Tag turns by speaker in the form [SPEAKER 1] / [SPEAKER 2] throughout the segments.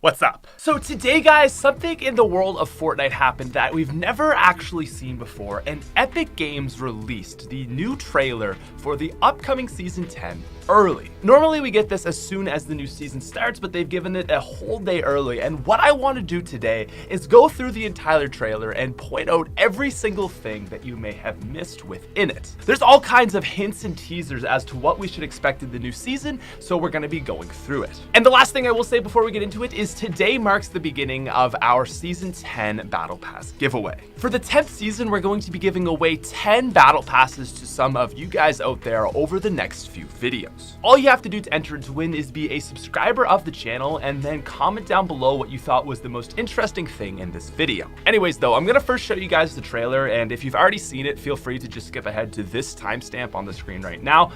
[SPEAKER 1] What's up? So today, guys, something in the world of Fortnite happened that we've never actually seen before, and Epic Games released the new trailer for the upcoming Season 10 early. Normally we get this as soon as the new season starts, but they've given it a whole day early, and what I want to do today is go through the entire trailer and point out every single thing that you may have missed within it. There's all kinds of hints and teasers as to what we should expect in the new season, so we're going to be going through it. And the last thing I will say before we get into it is today marks the beginning of our Season 10 Battle Pass giveaway. For the 10th season, we're going to be giving away 10 Battle Passes to some of you guys out there over the next few videos. All you have to do to enter to win is be a subscriber of the channel and then comment down below what you thought was the most interesting thing in this video. Anyways though, I'm gonna first show you guys the trailer, and if you've already seen it, feel free to just skip ahead to this timestamp on the screen right now.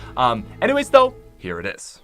[SPEAKER 1] Anyways though, here it is.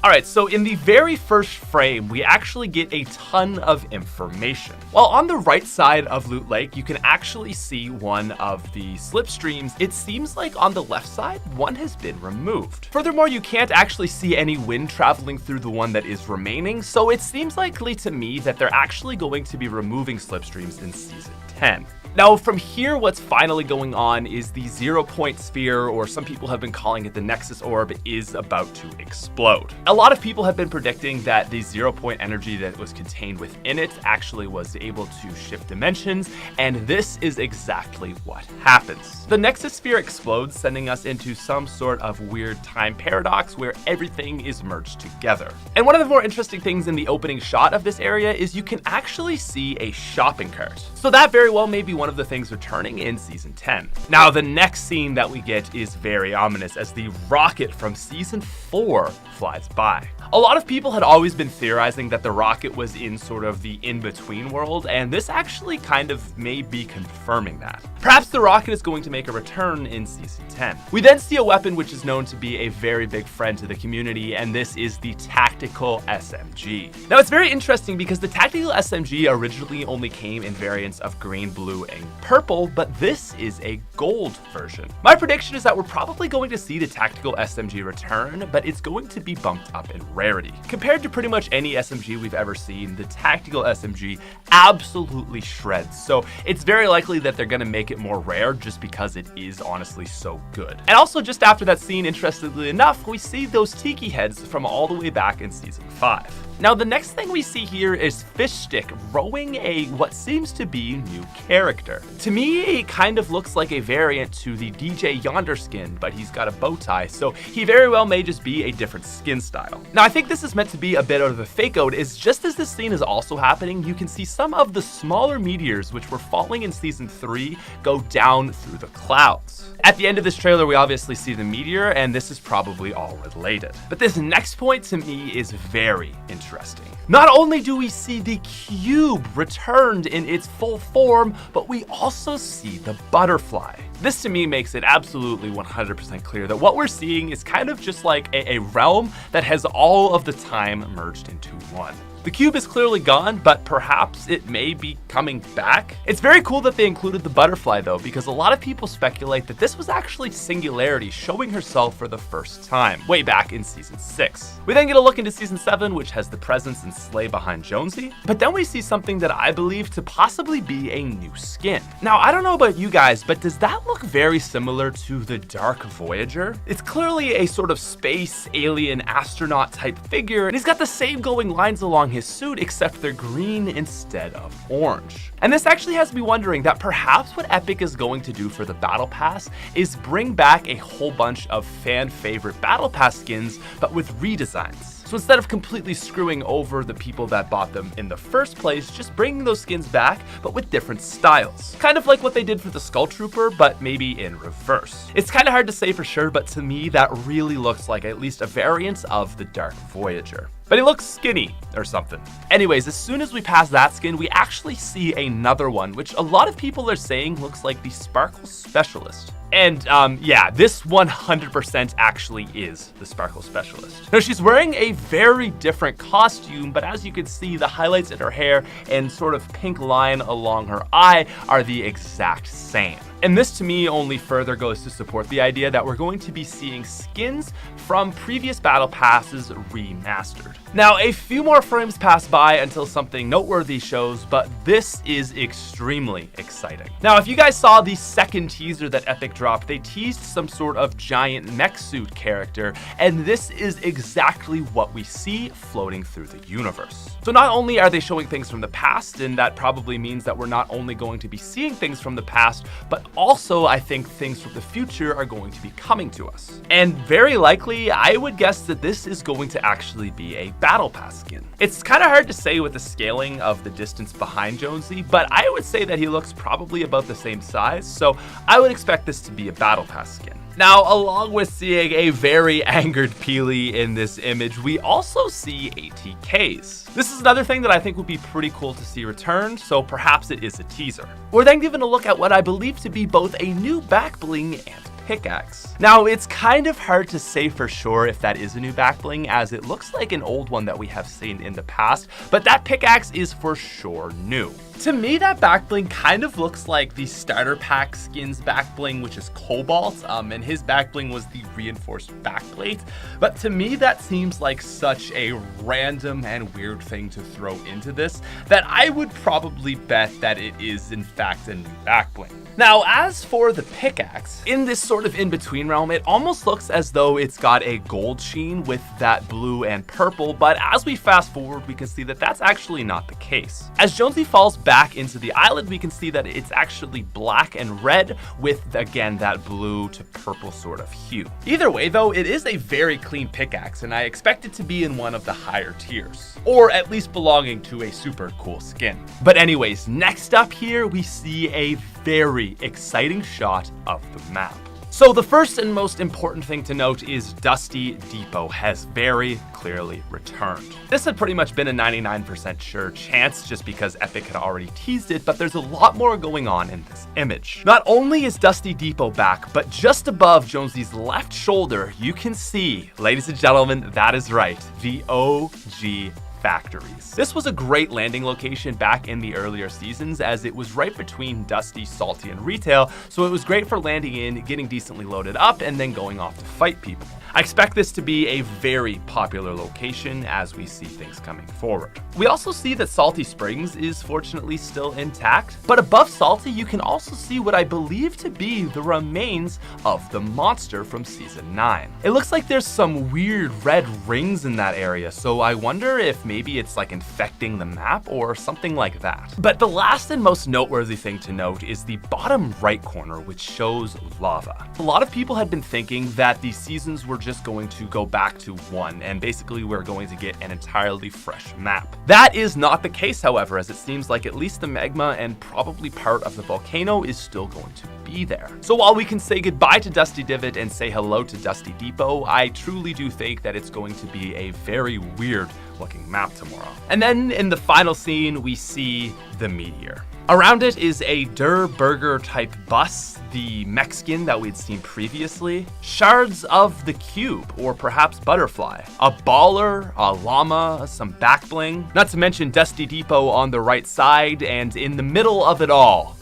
[SPEAKER 1] Alright, so in the very first frame, we actually get a ton of information. While on the right side of Loot Lake, you can actually see one of the slipstreams. It seems like on the left side, one has been removed. Furthermore, you can't actually see any wind traveling through the one that is remaining, so it seems likely to me that they're actually going to be removing slipstreams in Season 10. Now, from here, what's finally going on is the 0-point sphere, or some people have been calling it the Nexus Orb, is about to explode. A lot of people have been predicting that the 0-point energy that was contained within it actually was able to shift dimensions, and this is exactly what happens. The Nexus Sphere explodes, sending us into some sort of weird time paradox where everything is merged together. And one of the more interesting things in the opening shot of this area is you can actually see a shopping cart. So that very well may be one of the things returning in Season 10. Now, the next scene that we get is very ominous as the rocket from Season 4 flies by. A lot of people had always been theorizing that the rocket was in sort of the in-between world, and this actually kind of may be confirming that. Perhaps the rocket is going to make a return in Season 10. We then see a weapon which is known to be a very big friend to the community, and this is the Tactical SMG. Now, it's very interesting because the Tactical SMG originally only came in variants of green, blue, and purple, but this is a gold version. My prediction is that we're probably going to see the Tactical SMG return, but it's going to be bumped up in rarity. Compared to pretty much any SMG we've ever seen, the Tactical SMG absolutely shreds, so it's very likely that they're going to make it more rare just because it is honestly so good. And also, just after that scene, interestingly enough, we see those tiki heads from all the way back in Season 5. Now, the next thing we see here is Fishstick rowing a what seems to be new character. To me, it kind of looks like a variant to the DJ Yonder skin, but he's got a bow tie, so he very well may just be a different skin style. Now, I think this is meant to be a bit of a fake out, is just as this scene is also happening, you can see some of the smaller meteors which were falling in Season 3 go down through the clouds. At the end of this trailer, we obviously see the meteor, and this is probably all related. But this next point to me is very interesting. Not only do we see the cube returned in its full form, but we also see the butterfly. This to me makes it absolutely 100% clear that what we're seeing is kind of just like a realm that has all of the time merged into one. The cube is clearly gone, but perhaps it may be coming back. It's very cool that they included the butterfly though, because a lot of people speculate that this was actually Singularity showing herself for the first time, way back in Season 6. We then get a look into Season 7, which has the presence and sleigh behind Jonesy, but then we see something that I believe to possibly be a new skin. Now, I don't know about you guys, but does that look very similar to the Dark Voyager? It's clearly a sort of space alien astronaut type figure, and he's got the same glowing lines along his suit, except they're green instead of orange. And this actually has me wondering that perhaps what Epic is going to do for the Battle Pass is bring back a whole bunch of fan favorite Battle Pass skins, but with redesigns. So instead of completely screwing over the people that bought them in the first place, just bringing those skins back, but with different styles. Kind of like what they did for the Skull Trooper, but maybe in reverse. It's kind of hard to say for sure, but to me, that really looks like at least a variant of the Dark Voyager. But he looks skinny or something. Anyways, as soon as we pass that skin, we actually see another one, which a lot of people are saying looks like the Sparkle Specialist. And yeah, this 100% actually is the Sparkle Specialist. Now, she's wearing a very different costume, but as you can see, the highlights in her hair and sort of pink line along her eye are the exact same. And this to me only further goes to support the idea that we're going to be seeing skins from previous battle passes remastered. Now, a few more frames pass by until something noteworthy shows, but this is extremely exciting. Now, if you guys saw the second teaser that Epic dropped, they teased some sort of giant mech suit character, and this is exactly what we see floating through the universe. So not only are they showing things from the past, and that probably means that we're not only going to be seeing things from the past, but also I think things from the future are going to be coming to us. And very likely, I would guess that this is going to actually be a Battle Pass skin. It's kind of hard to say with the scaling of the distance behind Jonesy, but I would say that he looks probably about the same size, so I would expect this to be a Battle Pass skin. Now, along with seeing a very angered Peely in this image, we also see ATKs. This is another thing that I think would be pretty cool to see returned, so perhaps it is a teaser. We're then given a look at what I believe to be both a new back bling and pickaxe. Now, it's kind of hard to say for sure if that is a new back bling, as it looks like an old one that we have seen in the past, but that pickaxe is for sure new. To me, that back bling kind of looks like the starter pack skins back bling, which is Cobalt, and his back bling was the reinforced backplate. But to me, that seems like such a random and weird thing to throw into this that I would probably bet that it is in fact a new back bling. Now, as for the pickaxe, in this sort of in-between realm, it almost looks as though it's got a gold sheen with that blue and purple, but as we fast forward, we can see that that's actually not the case. As Jonesy falls back into the island, we can see that it's actually black and red with, again, that blue to purple sort of hue. Either way, though, it is a very clean pickaxe, and I expect it to be in one of the higher tiers, or at least belonging to a super cool skin. But anyways, next up here, we see a very exciting shot of the map. So the first and most important thing to note is Dusty Depot has very clearly returned. This had pretty much been a 99% sure chance just because Epic had already teased it, but there's a lot more going on in this image. Not only is Dusty Depot back, but just above Jonesy's left shoulder, you can see, ladies and gentlemen, that is right, the OG factories. This was a great landing location back in the earlier seasons, as it was right between Dusty, Salty, and Retail, so it was great for landing in, getting decently loaded up, and then going off to fight people. I expect this to be a very popular location as we see things coming forward. We also see that Salty Springs is fortunately still intact, but above Salty you can also see what I believe to be the remains of the monster from Season 9. It looks like there's some weird red rings in that area, so I wonder if maybe it's like infecting the map or something like that. But the last and most noteworthy thing to note is the bottom right corner, which shows lava. A lot of people had been thinking that the seasons were just going to go back to 1, and basically we're going to get an entirely fresh map. That is not the case, however, as it seems like at least the magma and probably part of the volcano is still going to be there. So while we can say goodbye to Dusty Divot and say hello to Dusty Depot, I truly do think that it's going to be a very weird looking map tomorrow. And then in the final scene, we see the meteor. Around it is a Der Burger type bus, the mech skin that we'd seen previously, shards of the cube, or perhaps butterfly, a baller, a llama, some back bling, not to mention Dusty Depot on the right side, and in the middle of it all,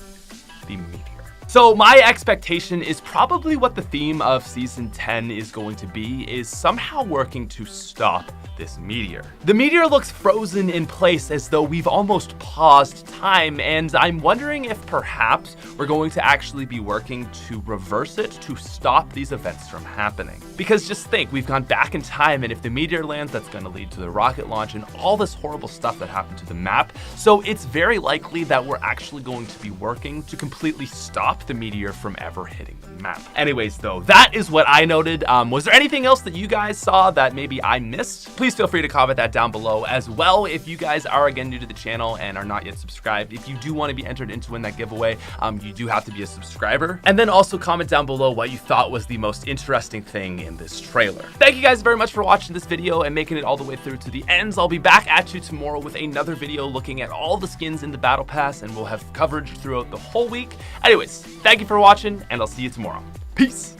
[SPEAKER 1] the meteor. So my expectation is probably what the theme of Season 10 is going to be, is somehow working to stop this meteor. The meteor looks frozen in place as though we've almost paused time, and I'm wondering if perhaps we're going to actually be working to reverse it, to stop these events from happening. Because just think, we've gone back in time, and if the meteor lands, that's going to lead to the rocket launch and all this horrible stuff that happened to the map. So it's very likely that we're actually going to be working to completely stop the meteor from ever hitting the map. Anyways, though, that is what I noted. Was there anything else that you guys saw that maybe I missed? Please feel free to comment that down below as well. If you guys are again new to the channel and are not yet subscribed, if you do want to be entered into win that giveaway, you do have to be a subscriber. And then also comment down below what you thought was the most interesting thing in this trailer. Thank you guys very much for watching this video and making it all the way through to the ends. I'll be back at you tomorrow with another video looking at all the skins in the battle pass, and we'll have coverage throughout the whole week. Anyways, thank you for watching, and I'll see you tomorrow. Peace.